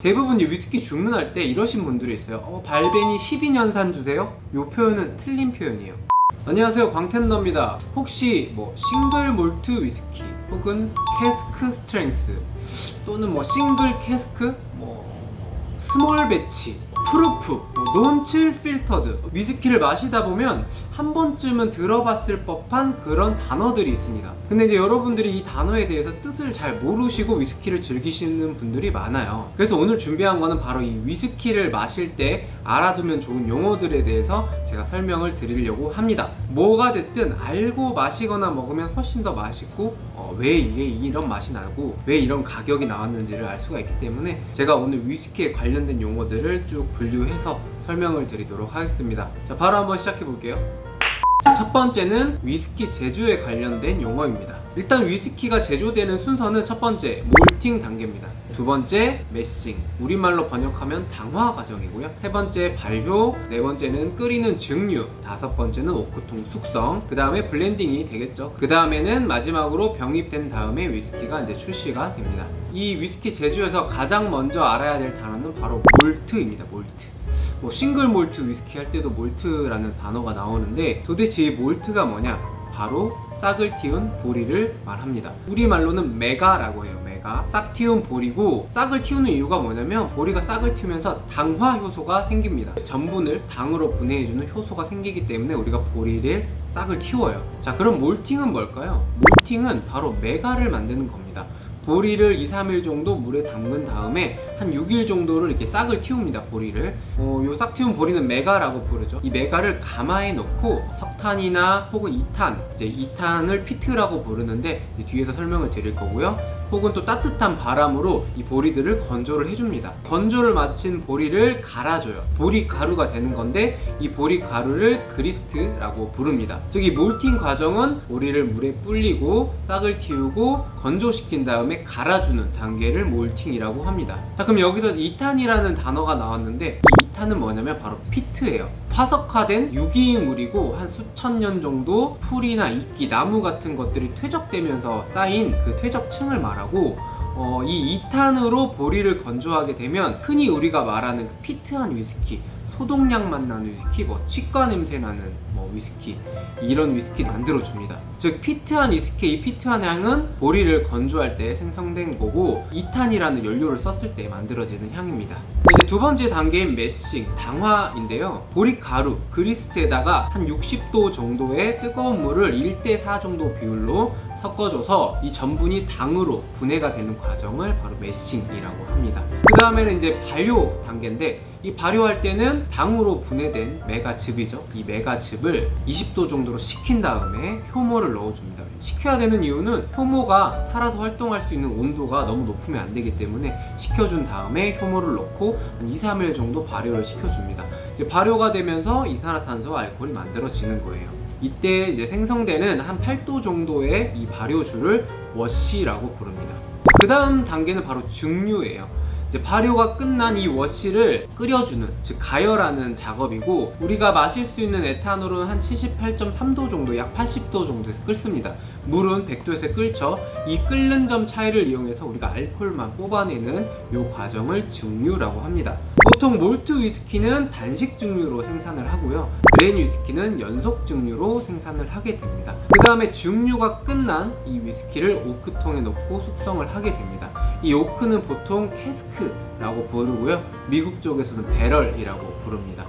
대부분 위스키 주문할 때 이러신 분들이 있어요. 발베니 12년산 주세요? 이 표현은 틀린 표현이에요. 안녕하세요, 광텐더입니다. 혹시 싱글 몰트 위스키 혹은 캐스크 스트렝스 또는 싱글 캐스크, 스몰 배치, 프루프, 논칠 필터드 위스키를 마시다 보면 한 번쯤은 들어봤을 법한 그런 단어들이 있습니다. 근데 이제 여러분들이 이 단어에 대해서 뜻을 잘 모르시고 위스키를 즐기시는 분들이 많아요. 그래서 오늘 준비한 거는 바로 이 위스키를 마실 때 알아두면 좋은 용어들에 대해서 제가 설명을 드리려고 합니다. 뭐가 됐든 알고 마시거나 먹으면 훨씬 더 맛있고 왜 이게 이런 맛이 나고 왜 이런 가격이 나왔는지를 알 수가 있기 때문에 제가 오늘 위스키에 관련된 용어들을 쭉 분류해서 설명을 드리도록 하겠습니다. 자, 바로 한번 시작해 볼게요. 첫 번째는 위스키 제조에 관련된 용어입니다. 일단 위스키가 제조되는 순서는 첫 번째 몰팅 단계입니다. 두 번째 매싱, 우리말로 번역하면 당화 과정이고요. 세 번째 발효, 네 번째는 끓이는 증류, 다섯 번째는 오크통 숙성, 그 다음에 블렌딩이 되겠죠. 그 다음에는 마지막으로 병입된 다음에 위스키가 이제 출시가 됩니다. 이 위스키 제조에서 가장 먼저 알아야 될 단어는 바로 몰트입니다. 몰트. 싱글 몰트 위스키 할 때도 몰트라는 단어가 나오는데 도대체 이 몰트가 뭐냐? 바로 싹을 틔운 보리를 말합니다. 우리말로는 메가라고 해요. 메가. 싹 틔운 보리고, 싹을 틔우는 이유가 뭐냐면 보리가 싹을 틔우면서 당화 효소가 생깁니다. 전분을 당으로 분해해주는 효소가 생기기 때문에 우리가 보리를 싹을 틔워요. 자, 그럼 몰팅은 뭘까요? 몰팅은 바로 메가를 만드는 겁니다. 보리를 2-3일 정도 물에 담근 다음에 한 6일 정도를 이렇게 싹을 틔웁니다. 보리를. 요 싹 틔운 보리는 메가라고 부르죠. 이 메가를 가마에 넣고 석탄이나 혹은 이탄, 이제 이탄을 피트라고 부르는데 뒤에서 설명을 드릴 거고요. 혹은 또 따뜻한 바람으로 이 보리들을 건조를 해줍니다. 건조를 마친 보리를 갈아줘요. 보리 가루가 되는 건데 이 보리 가루를 그리스트라고 부릅니다. 즉 이 몰팅 과정은 보리를 물에 불리고 싹을 틔우고 건조시킨 다음에 갈아주는 단계를 몰팅이라고 합니다. 자, 그럼 여기서 이탄이라는 단어가 나왔는데 이 이탄은 뭐냐면 바로 피트예요. 화석화된 유기물이고 한 수천 년 정도 풀이나 이끼, 나무 같은 것들이 퇴적되면서 쌓인 그 퇴적층을 말하고 이 이탄으로 보리를 건조하게 되면 흔히 우리가 말하는 그 피트한 위스키, 소독약 맛 나는 위스키, 치과 냄새 나는 위스키, 이런 위스키 만들어줍니다. 즉 피트한 위스키, 이 피트한 향은 보리를 건조할 때 생성된 거고 이탄이라는 연료를 썼을 때 만들어지는 향입니다. 이제 두 번째 단계인 매싱, 당화인데요. 보리 가루, 그리스트에다가 한 60도 정도의 뜨거운 물을 1대4 정도 비율로 섞어줘서 이 전분이 당으로 분해가 되는 과정을 바로 매싱이라고 합니다. 그 다음에는 이제 발효 단계인데 이 발효할 때는 당으로 분해된 메가즙이죠. 이 메가즙을 20도 정도로 식힌 다음에 효모를 넣어줍니다. 식혀야 되는 이유는 효모가 살아서 활동할 수 있는 온도가 너무 높으면 안 되기 때문에 식혀준 다음에 효모를 넣고 한 2-3일 정도 발효를 시켜줍니다. 이제 발효가 되면서 이산화탄소와 알코올이 만들어지는 거예요. 이때 이제 생성되는 한 8도 정도의 이 발효주를 워시라고 부릅니다. 그 다음 단계는 바로 증류예요. 이제 발효가 끝난 이 워시를 끓여주는, 즉 가열하는 작업이고 우리가 마실 수 있는 에탄올은 한 78.3도 정도, 약 80도 정도에서 끓습니다. 물은 100도에서 끓죠. 이 끓는 점 차이를 이용해서 우리가 알코올만 뽑아내는 이 과정을 증류라고 합니다. 보통 몰트 위스키는 단식 증류로 생산을 하고요. 그레인 위스키는 연속 증류로 생산을 하게 됩니다. 그 다음에 증류가 끝난 이 위스키를 오크통에 넣고 숙성을 하게 됩니다. 이 오크는 보통 캐스크라고 부르고요. 미국 쪽에서는 배럴이라고 부릅니다.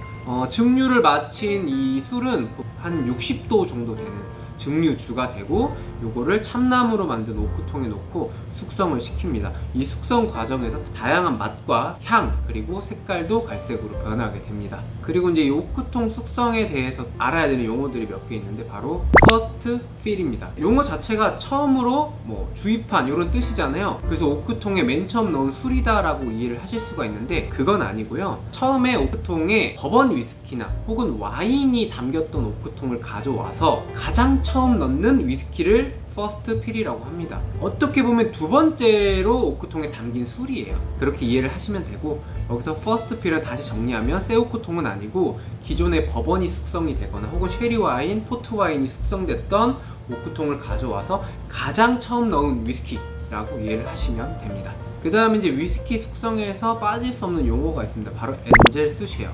증류를 마친 이 술은 한 60도 정도 되는 증류주가 되고 요거를 참나무로 만든 오크통에 넣고 숙성을 시킵니다. 이 숙성 과정에서 다양한 맛과 향 그리고 색깔도 갈색으로 변하게 됩니다. 그리고 이제 이 오크통 숙성에 대해서 알아야 되는 용어들이 몇 개 있는데 바로 퍼스트 필입니다. 용어 자체가 처음으로 주입한 이런 뜻이잖아요. 그래서 오크통에 맨 처음 넣은 술이다 라고 이해를 하실 수가 있는데 그건 아니고요. 처음에 오크통에 버번 위스키나 혹은 와인이 담겼던 오크통을 가져와서 가장 처음 넣는 위스키를 퍼스트 필이라고 합니다. 어떻게 보면 두 번째로 오크통에 담긴 술이에요. 그렇게 이해를 하시면 되고 여기서 퍼스트 필을 다시 정리하면 새 오크통은 아니고 기존의 버번이 숙성이 되거나 혹은 쉐리 와인, 포트 와인이 숙성됐던 오크통을 가져와서 가장 처음 넣은 위스키라고 이해를 하시면 됩니다. 그 다음에 이제 위스키 숙성에서 빠질 수 없는 용어가 있습니다. 바로 엔젤스 쉐어.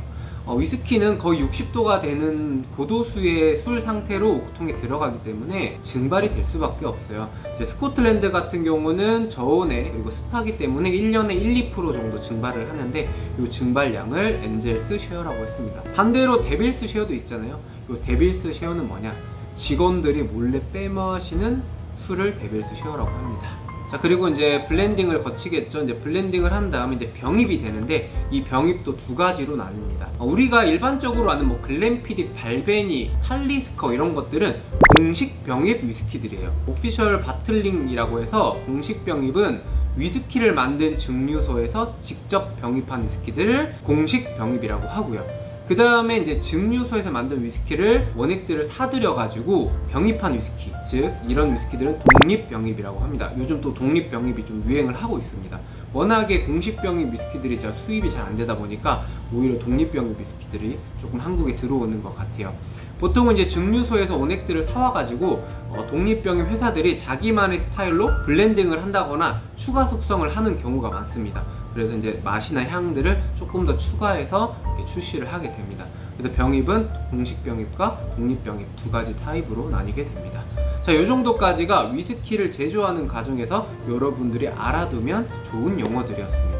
위스키는 거의 60도가 되는 고도수의 술 상태로 오크통에 들어가기 때문에 증발이 될 수밖에 없어요. 이제 스코틀랜드 같은 경우는 저온에 그리고 습하기 때문에 1년에 1, 2% 정도 증발을 하는데 이 증발량을 엔젤스 쉐어라고 했습니다. 반대로 데빌스 쉐어도 있잖아요. 이 데빌스 쉐어는 뭐냐? 직원들이 몰래 빼마시는 술을 데빌스 쉐어라고 합니다. 자, 그리고 이제 블렌딩을 거치겠죠. 이제 블렌딩을 한 다음에 이제 병입이 되는데 이 병입도 두 가지로 나뉩니다. 우리가 일반적으로 아는 뭐 글렌피딕, 발베니, 탈리스커 이런 것들은 공식 병입 위스키들이에요. 오피셜 바틀링이라고 해서 공식 병입은 위스키를 만든 증류소에서 직접 병입한 위스키들을 공식 병입이라고 하고요. 그 다음에 이제 증류소에서 만든 위스키를 원액들을 사들여가지고 병입한 위스키, 즉 이런 위스키들은 독립병입이라고 합니다. 요즘 또 독립병입이 좀 유행을 하고 있습니다. 워낙에 공식 병입 위스키들이 수입이 잘 안 되다 보니까 오히려 독립병입 위스키들이 조금 한국에 들어오는 것 같아요. 보통은 이제 증류소에서 원액들을 사와가지고 독립병입 회사들이 자기만의 스타일로 블렌딩을 한다거나 추가 숙성을 하는 경우가 많습니다. 그래서 이제 맛이나 향들을 조금 더 추가해서 출시를 하게 됩니다. 그래서 병입은 공식 병입과 독립 병입 두 가지 타입으로 나뉘게 됩니다. 자, 이 정도까지가 위스키를 제조하는 과정에서 여러분들이 알아두면 좋은 용어들이었습니다.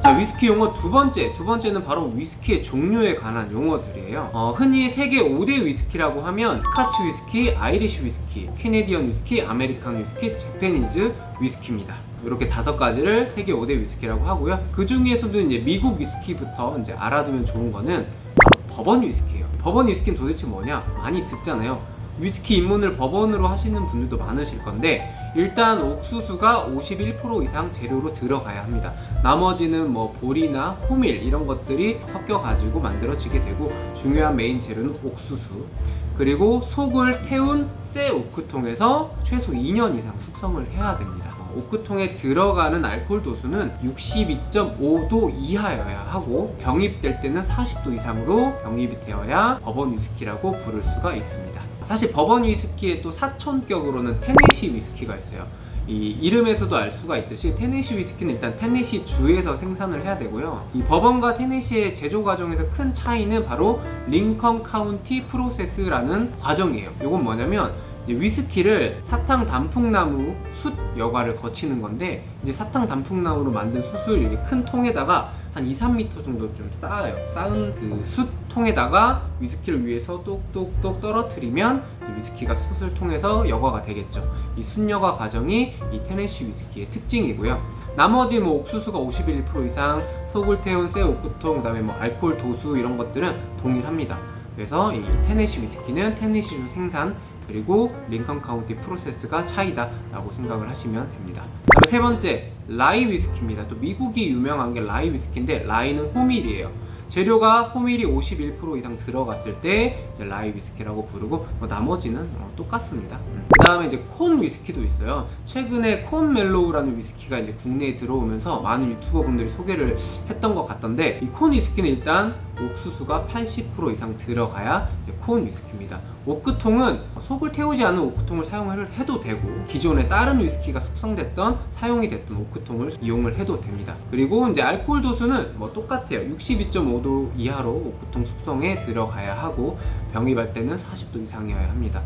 자, 위스키 용어 두 번째는 바로 위스키의 종류에 관한 용어들이에요. 흔히 세계 5대 위스키라고 하면 스카치 위스키, 아이리시 위스키, 캐네디언 위스키, 아메리칸 위스키, 재패니즈 위스키입니다. 이렇게 5가지를 세계 5대 위스키라고 하고요. 그 중에서도 이제 미국 위스키부터 이제 알아두면 좋은 거는 바로 버번 위스키예요. 버번 위스키는 도대체 뭐냐? 많이 듣잖아요. 위스키 입문을 버번으로 하시는 분들도 많으실 건데 일단 옥수수가 51% 이상 재료로 들어가야 합니다. 나머지는 뭐 보리나 호밀 이런 것들이 섞여가지고 만들어지게 되고 중요한 메인 재료는 옥수수, 그리고 속을 태운 새 오크통에서 최소 2년 이상 숙성을 해야 됩니다. 오크통에 들어가는 알코올 도수는 62.5도 이하여야 하고 병입될 때는 40도 이상으로 병입이 되어야 버번 위스키라고 부를 수가 있습니다. 사실 버번 위스키의 또 사촌격으로는 테네시 위스키가 있어요. 이 이름에서도 알 수가 있듯이 테네시 위스키는 일단 테네시 주에서 생산을 해야 되고요. 이 버번과 테네시의 제조 과정에서 큰 차이는 바로 링컨 카운티 프로세스라는 과정이에요. 이건 뭐냐면 이제 위스키를 사탕 단풍나무 숯 여과를 거치는 건데 이제 사탕 단풍나무로 만든 숯을 이렇게 큰 통에다가 한 2-3m 정도 좀 쌓아요. 쌓은 그 숯 통에다가 위스키를 위에서 똑똑똑 떨어뜨리면 위스키가 숯을 통해서 여과가 되겠죠. 이 숯 여과 과정이 이 테네시 위스키의 특징이고요. 나머지 뭐 옥수수가 51% 이상, 속을 태운 새 오크통, 그다음에 뭐 알코올 도수 이런 것들은 동일합니다. 그래서 이 테네시 위스키는 테네시주 생산 그리고 링컨 카운티 프로세스가 차이다 라고 생각을 하시면 됩니다. 다음 세 번째, 라이 위스키입니다. 또 미국이 유명한 게 라이 위스키인데 라이는 호밀이에요. 재료가 호밀이 51% 이상 들어갔을 때 이제 라이 위스키라고 부르고 나머지는 똑같습니다. 그 다음에 이제 콘 위스키도 있어요. 최근에 콘 멜로우라는 위스키가 이제 국내에 들어오면서 많은 유튜버 분들이 소개를 했던 것 같던데 이 콘 위스키는 일단 옥수수가 80% 이상 들어가야 이제 콘 위스키입니다. 오크통은 속을 태우지 않은 오크통을 사용을 해도 되고 기존에 다른 위스키가 숙성됐던 사용이 됐던 오크통을 이용을 해도 됩니다. 그리고 이제 알코올 도수는 뭐 똑같아요. 62.5도 이하로 오크통 숙성에 들어가야 하고 병입할 때는 40도 이상이어야 합니다.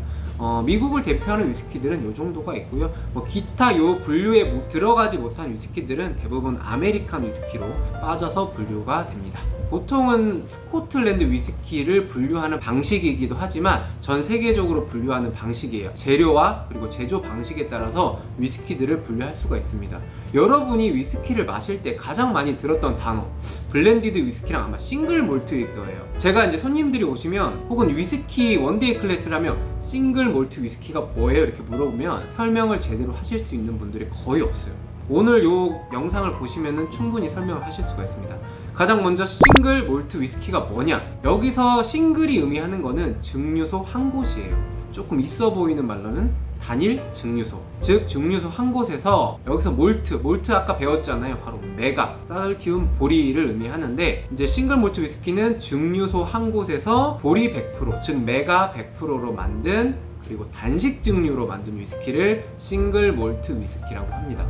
미국을 대표하는 위스키들은 이 정도가 있고요. 뭐 기타 요 분류에 들어가지 못한 위스키들은 대부분 아메리칸 위스키로 빠져서 분류가 됩니다. 보통은 스코틀랜드 위스키를 분류하는 방식이기도 하지만 전 세계적으로 분류하는 방식이에요. 재료와 그리고 제조 방식에 따라서 위스키들을 분류할 수가 있습니다. 여러분이 위스키를 마실 때 가장 많이 들었던 단어 블렌디드 위스키랑 아마 싱글 몰트일 거예요. 제가 이제 손님들이 오시면 혹은 위스키 원데이 클래스를 하면 싱글 몰트 위스키가 뭐예요? 이렇게 물어보면 설명을 제대로 하실 수 있는 분들이 거의 없어요. 오늘 요 영상을 보시면 충분히 설명을 하실 수가 있습니다. 가장 먼저 싱글 몰트 위스키가 뭐냐? 여기서 싱글이 의미하는 거는 증류소 한 곳이에요. 조금 있어 보이는 말로는 단일 증류소, 즉 증류소 한 곳에서 여기서 몰트 아까 배웠잖아요. 바로 메가, 쌀을 틔운 보리를 의미하는데 이제 싱글 몰트 위스키는 증류소 한 곳에서 보리 100%, 즉 메가 100%로 만든 그리고 단식 증류로 만든 위스키를 싱글 몰트 위스키라고 합니다.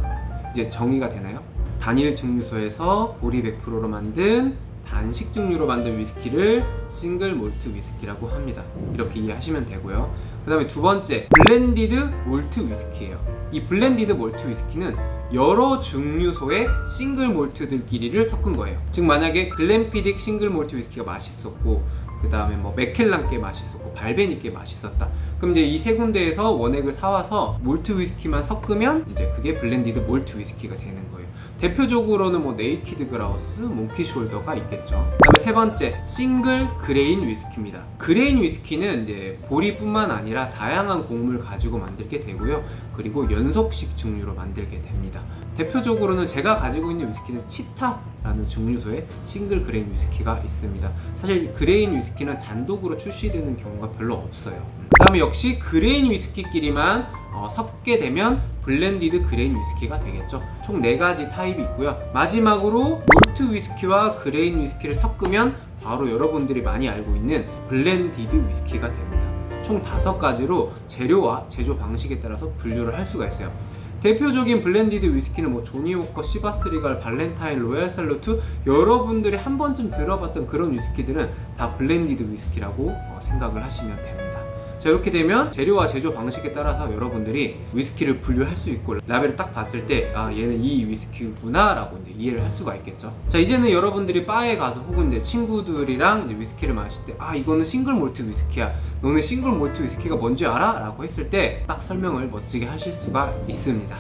이제 정의가 되나요? 단일 증류소에서 보리 100%로 만든 단식 증류로 만든 위스키를 싱글 몰트 위스키라고 합니다. 이렇게 이해하시면 되고요. 그 다음에 두 번째, 블렌디드 몰트 위스키예요. 이 블렌디드 몰트 위스키는 여러 증류소의 싱글 몰트들끼리를 섞은 거예요. 즉 만약에 글렌피딕 싱글 몰트 위스키가 맛있었고, 그 다음에 뭐 맥켈란 게 맛있었고, 발베니 게 맛있었다. 그럼 이제 이 세 군데에서 원액을 사와서 몰트 위스키만 섞으면 이제 그게 블렌디드 몰트 위스키가 되는 거예요. 대표적으로는 뭐 네이키드 그라우스, 몽키 숄더가 있겠죠. 그다음에 세 번째, 싱글 그레인 위스키입니다. 그레인 위스키는 이제 보리뿐만 아니라 다양한 곡물 가지고 만들게 되고요. 그리고 연속식 증류로 만들게 됩니다. 대표적으로는 제가 가지고 있는 위스키는 치타라는 증류소에 싱글 그레인 위스키가 있습니다. 사실 그레인 위스키는 단독으로 출시되는 경우가 별로 없어요. 그 다음에 역시 그레인 위스키끼리만 섞게 되면 블렌디드 그레인 위스키가 되겠죠. 총 4가지 타입이 있고요. 마지막으로 몰트 위스키와 그레인 위스키를 섞으면 바로 여러분들이 많이 알고 있는 블렌디드 위스키가 됩니다. 총 5가지로 재료와 제조 방식에 따라서 분류를 할 수가 있어요. 대표적인 블렌디드 위스키는 뭐 조니 워커, 시바스 리갈, 발렌타인, 로얄 살루트, 여러분들이 한 번쯤 들어봤던 그런 위스키들은 다 블렌디드 위스키라고 생각을 하시면 됩니다. 자, 이렇게 되면 재료와 제조 방식에 따라서 여러분들이 위스키를 분류할 수 있고, 라벨을 딱 봤을 때 아, 얘는 이 위스키구나 라고 이제 이해를 할 수가 있겠죠. 자, 이제는 여러분들이 바에 가서 혹은 이제 친구들이랑 이제 위스키를 마실 때 아, 이거는 싱글 몰트 위스키야, 너는 싱글 몰트 위스키가 뭔지 알아? 라고 했을 때 딱 설명을 멋지게 하실 수가 있습니다.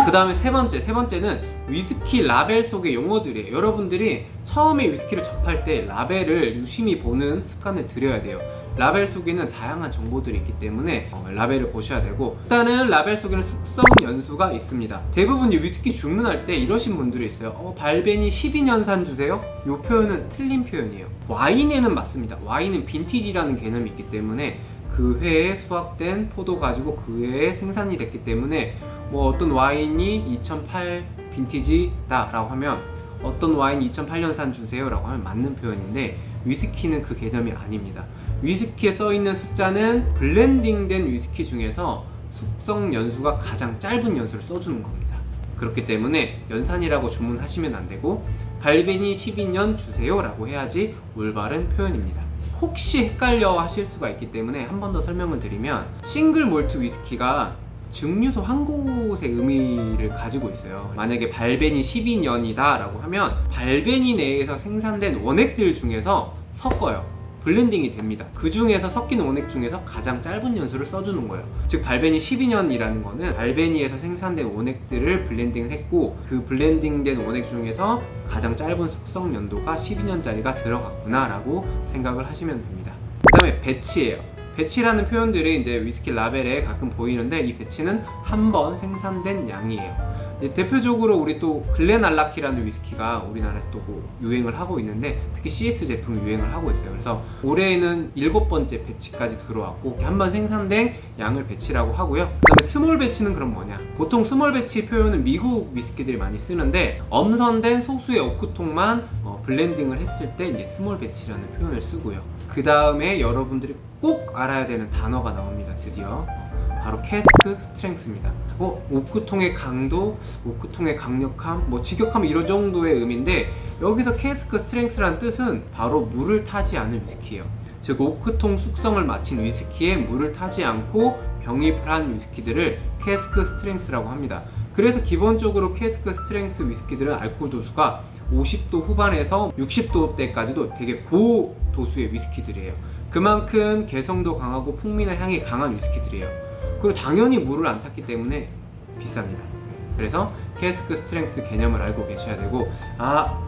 그 다음에 세 번째는 위스키 라벨 속의 용어들이에요. 여러분들이 처음에 위스키를 접할 때 라벨을 유심히 보는 습관을 들여야 돼요. 라벨 속에는 다양한 정보들이 있기 때문에 라벨을 보셔야 되고, 일단은 라벨 속에는 숙성 연수가 있습니다. 대부분 위스키 주문할 때 이러신 분들이 있어요. 발베니 12년산 주세요? 이 표현은 틀린 표현이에요. 와인에는 맞습니다. 와인은 빈티지라는 개념이 있기 때문에 그 해에 수확된 포도 가지고 그 해에 생산이 됐기 때문에 뭐 어떤 와인이 2008 빈티지다 라고 하면 어떤 와인 2008년산 주세요 라고 하면 맞는 표현인데, 위스키는 그 개념이 아닙니다. 위스키에 써있는 숫자는 블렌딩된 위스키 중에서 숙성 연수가 가장 짧은 연수를 써주는 겁니다. 그렇기 때문에 연산이라고 주문하시면 안 되고 발베니 12년 주세요 라고 해야지 올바른 표현입니다. 혹시 헷갈려 하실 수가 있기 때문에 한 번 더 설명을 드리면, 싱글 몰트 위스키가 증류소 한 곳의 의미를 가지고 있어요. 만약에 발베니 12년이다 라고 하면 발베니 내에서 생산된 원액들 중에서 섞어요. 블렌딩이 됩니다. 그 중에서 섞이는 원액 중에서 가장 짧은 연수를 써주는 거예요. 즉 발베니 12년이라는 거는 발베니에서 생산된 원액들을 블렌딩을 했고, 그 블렌딩된 원액 중에서 가장 짧은 숙성 연도가 12년짜리가 들어갔구나 라고 생각을 하시면 됩니다. 그 다음에 배치예요. 배치라는 표현들이 이제 위스키 라벨에 가끔 보이는데, 이 배치는 한 번 생산된 양이에요. 대표적으로 우리 또 글렌알라키라는 위스키가 우리나라에서 또 유행을 하고 있는데, 특히 CS 제품이 유행을 하고 있어요. 그래서 올해에는 7번째 배치까지 들어왔고, 한 번 생산된 양을 배치라고 하고요. 그 다음에 스몰 배치는 그럼 뭐냐? 보통 스몰 배치 표현은 미국 위스키들이 많이 쓰는데, 엄선된 소수의 오크통만 블렌딩을 했을 때 이제 스몰 배치라는 표현을 쓰고요. 그 다음에 여러분들이 꼭 알아야 되는 단어가 나옵니다. 드디어 바로 캐스크 스트렝스입니다. 오크통의 강도, 오크통의 강력함, 뭐 직역하면 이런 정도의 의미인데, 여기서 캐스크 스트렝스라는 뜻은 바로 물을 타지 않은 위스키예요. 즉 오크통 숙성을 마친 위스키에 물을 타지 않고 병입을 한 위스키들을 캐스크 스트렝스라고 합니다. 그래서 기본적으로 캐스크 스트렝스 위스키들은 알코올 도수가 50도 후반에서 60도대까지도 되게 고도수의 위스키들이에요. 그만큼 개성도 강하고 풍미나 향이 강한 위스키들이에요. 그리고 당연히 물을 안 탔기 때문에 비쌉니다. 그래서 캐스크 스트렝스 개념을 알고 계셔야 되고,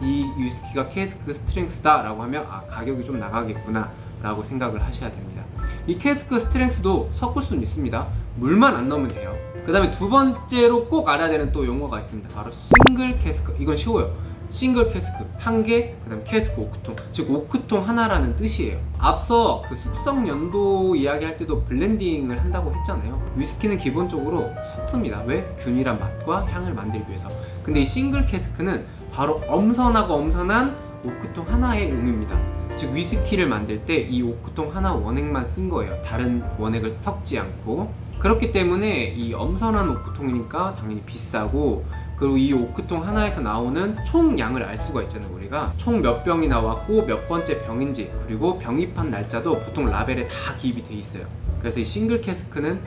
이 위스키가 캐스크 스트렝스다 라고 하면 가격이 좀 나가겠구나 라고 생각을 하셔야 됩니다. 이 캐스크 스트렝스도 섞을 수는 있습니다. 물만 안 넣으면 돼요. 그 다음에 두 번째로 꼭 알아야 되는 또 용어가 있습니다. 바로 싱글 캐스크. 이건 쉬워요. 싱글 캐스크 한 개, 그 다음 캐스크 오크통, 즉 오크통 하나라는 뜻이에요. 앞서 그 숙성 연도 이야기할 때도 블렌딩을 한다고 했잖아요. 위스키는 기본적으로 섞습니다. 왜? 균일한 맛과 향을 만들기 위해서. 근데 이 싱글 캐스크는 바로 엄선하고 엄선한 오크통 하나의 의미입니다. 즉 위스키를 만들 때 이 오크통 하나 원액만 쓴 거예요. 다른 원액을 섞지 않고. 그렇기 때문에 이 엄선한 오크통이니까 당연히 비싸고, 그리고 이 오크통 하나에서 나오는 총 양을 알 수가 있잖아요. 우리가 총 몇 병이 나왔고 몇 번째 병인지, 그리고 병입한 날짜도 보통 라벨에 다 기입이 돼 있어요. 그래서 이 싱글 캐스크는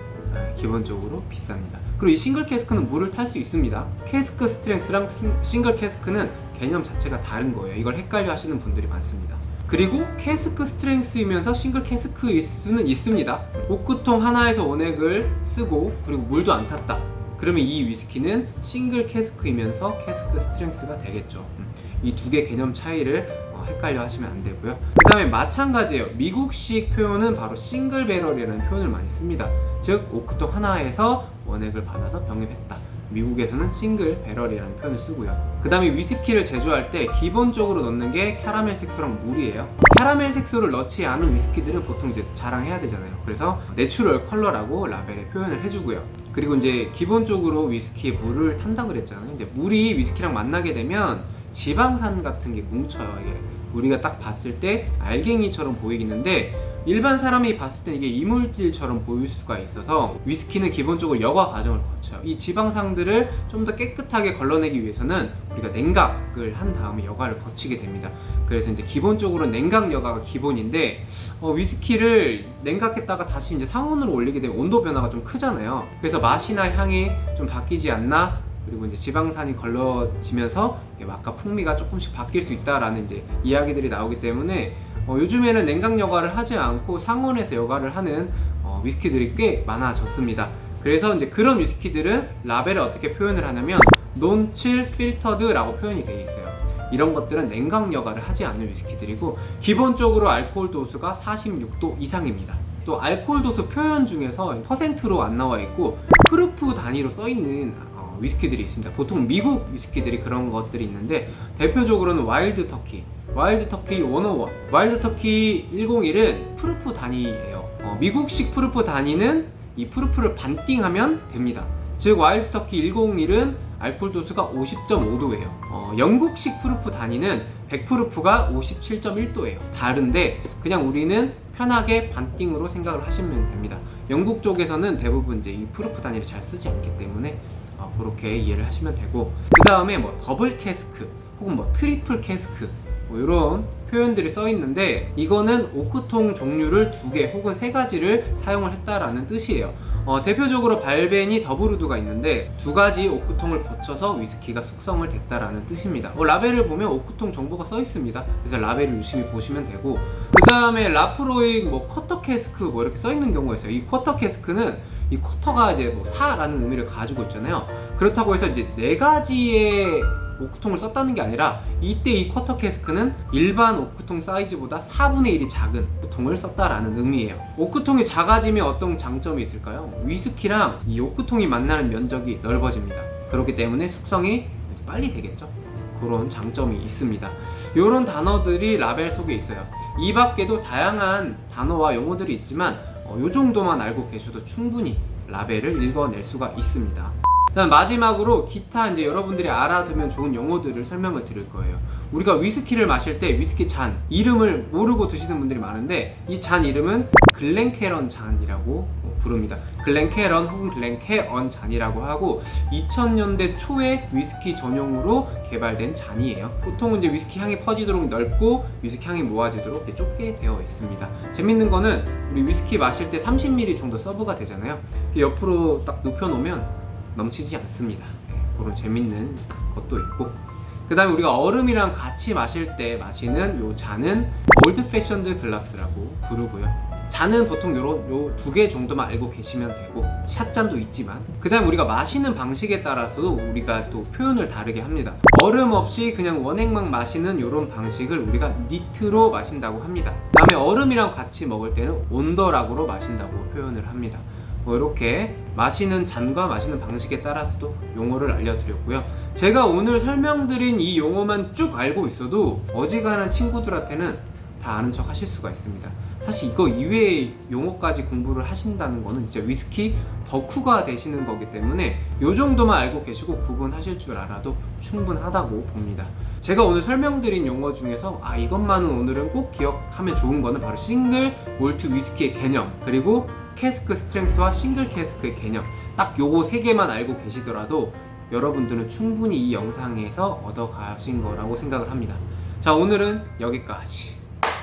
기본적으로 비쌉니다. 그리고 이 싱글 캐스크는 물을 탈 수 있습니다. 캐스크 스트렝스랑 싱글 캐스크는 개념 자체가 다른 거예요. 이걸 헷갈려 하시는 분들이 많습니다. 그리고 캐스크 스트렝스이면서 싱글 캐스크일 수는 있습니다. 오크통 하나에서 원액을 쓰고 그리고 물도 안 탔다, 그러면 이 위스키는 싱글 캐스크이면서 캐스크 스트렝스가 되겠죠. 이 두 개 개념 차이를 헷갈려 하시면 안 되고요. 그 다음에 마찬가지예요. 미국식 표현은 바로 싱글 배럴이라는 표현을 많이 씁니다. 즉 오크통 하나에서 원액을 받아서 병입했다. 미국에서는 싱글 배럴이라는 표현을 쓰고요. 그 다음에 위스키를 제조할 때 기본적으로 넣는 게 캐러멜 색소랑 물이에요. 캐러멜 색소를 넣지 않은 위스키들은 보통 이제 자랑해야 되잖아요. 그래서 내추럴 컬러라고 라벨에 표현을 해주고요. 그리고 이제 기본적으로 위스키에 물을 탄다 그랬잖아요. 이제 물이 위스키랑 만나게 되면 지방산 같은 게 뭉쳐요. 이게 우리가 딱 봤을 때 알갱이처럼 보이는데 일반 사람이 봤을 때 이게 이물질처럼 보일 수가 있어서 위스키는 기본적으로 여과 과정을 거쳐요. 이 지방산들을 좀 더 깨끗하게 걸러내기 위해서는 우리가 냉각을 한 다음에 여과를 거치게 됩니다. 그래서 이제 기본적으로 냉각 여과가 기본인데 위스키를 냉각했다가 다시 이제 상온으로 올리게 되면 온도 변화가 좀 크잖아요. 그래서 맛이나 향이 좀 바뀌지 않나, 그리고 이제 지방산이 걸러지면서 아까 풍미가 조금씩 바뀔 수 있다라는 이제 이야기들이 나오기 때문에 요즘에는 냉각 여과를 하지 않고 상온에서 여과를 하는 위스키들이 꽤 많아졌습니다. 그래서 이제 그런 위스키들은 라벨에 어떻게 표현을 하냐면 논칠 필터드라고 표현이 되어 있어요. 이런 것들은 냉각 여과를 하지 않는 위스키들이고 기본적으로 알코올 도수가 46도 이상입니다. 또 알코올 도수 표현 중에서 퍼센트로 안 나와 있고 프루프 단위로 써 있는 위스키들이 있습니다. 보통 미국 위스키들이 그런 것들이 있는데 대표적으로는 와일드 터키 101, 와일드 터키 101은 프루프 단위예요. 미국식 프루프 단위는 이 프루프를 반띵하면 됩니다. 즉 와일드 터키 101은 알코올 도수가 50.5도예요. 영국식 프루프 단위는 100프루프가 57.1도예요. 다른데 그냥 우리는 편하게 반띵으로 생각을 하시면 됩니다. 영국 쪽에서는 대부분 이제 이 프루프 단위를 잘 쓰지 않기 때문에 그렇게 이해를 하시면 되고, 그 다음에 뭐 더블 캐스크 혹은 뭐 트리플 캐스크 이런 표현들이 써 있는데 이거는 오크통 종류를 2개 혹은 3가지를 사용을 했다라는 뜻이에요. 대표적으로 발벤이 더블우드가 있는데 2가지 오크통을 거쳐서 위스키가 숙성을 됐다라는 뜻입니다. 라벨을 보면 오크통 정보가 써 있습니다. 그래서 라벨을 유심히 보시면 되고, 그 다음에 라프로익 쿼터 캐스크 이렇게 써 있는 경우가 있어요. 이 쿼터 캐스크는 이 쿼터가 이제 4라는 의미를 가지고 있잖아요. 그렇다고 해서 이제 4가지의 오크통을 썼다는 게 아니라 이때 이 쿼터 캐스크는 일반 오크통 사이즈보다 4분의 1이 작은 오크통을 썼다라는 의미예요. 오크통이 작아지면 어떤 장점이 있을까요? 위스키랑 이 오크통이 만나는 면적이 넓어집니다. 그렇기 때문에 숙성이 빨리 되겠죠. 그런 장점이 있습니다. 이런 단어들이 라벨 속에 있어요. 이 밖에도 다양한 단어와 용어들이 있지만 이 정도만 알고 계셔도 충분히 라벨을 읽어낼 수가 있습니다. 자, 마지막으로 기타 이제 여러분들이 알아두면 좋은 용어들을 설명을 드릴 거예요. 우리가 위스키를 마실 때 위스키 잔 이름을 모르고 드시는 분들이 많은데 이 잔 이름은 글렌캐런 잔이라고 부릅니다. 글렌캐런 혹은 글렌캐언 잔이라고 하고 2000년대 초에 위스키 전용으로 개발된 잔이에요. 보통은 이제 위스키 향이 퍼지도록 넓고 위스키 향이 모아지도록 이렇게 좁게 되어 있습니다. 재밌는 거는 우리 위스키 마실 때 30ml 정도 서브가 되잖아요. 옆으로 딱 눕혀놓으면 넘치지 않습니다. 그런 재밌는 것도 있고, 그 다음에 우리가 얼음이랑 같이 마실 때 마시는 요 잔은 올드 패션드 글라스라고 부르고요. 잔은 보통 요 2개 정도만 알고 계시면 되고, 샷잔도 있지만 그 다음에 우리가 마시는 방식에 따라서도 우리가 또 표현을 다르게 합니다. 얼음 없이 그냥 원액만 마시는 요런 방식을 우리가 니트로 마신다고 합니다. 그 다음에 얼음이랑 같이 먹을 때는 온더락으로 마신다고 표현을 합니다. 이렇게 마시는 잔과 마시는 방식에 따라서도 용어를 알려드렸고요. 제가 오늘 설명드린 이 용어만 쭉 알고 있어도 어지간한 친구들한테는 다 아는 척 하실 수가 있습니다. 사실 이거 이외의 용어까지 공부를 하신다는 거는 진짜 위스키 덕후가 되시는 거기 때문에 이 정도만 알고 계시고 구분하실 줄 알아도 충분하다고 봅니다. 제가 오늘 설명드린 용어 중에서 이것만은 오늘은 꼭 기억하면 좋은 거는 바로 싱글 몰트 위스키의 개념, 그리고 캐스크 스트렝스와 싱글 캐스크의 개념, 딱 요거 3개만 알고 계시더라도 여러분들은 충분히 이 영상에서 얻어가신 거라고 생각을 합니다. 자, 오늘은 여기까지.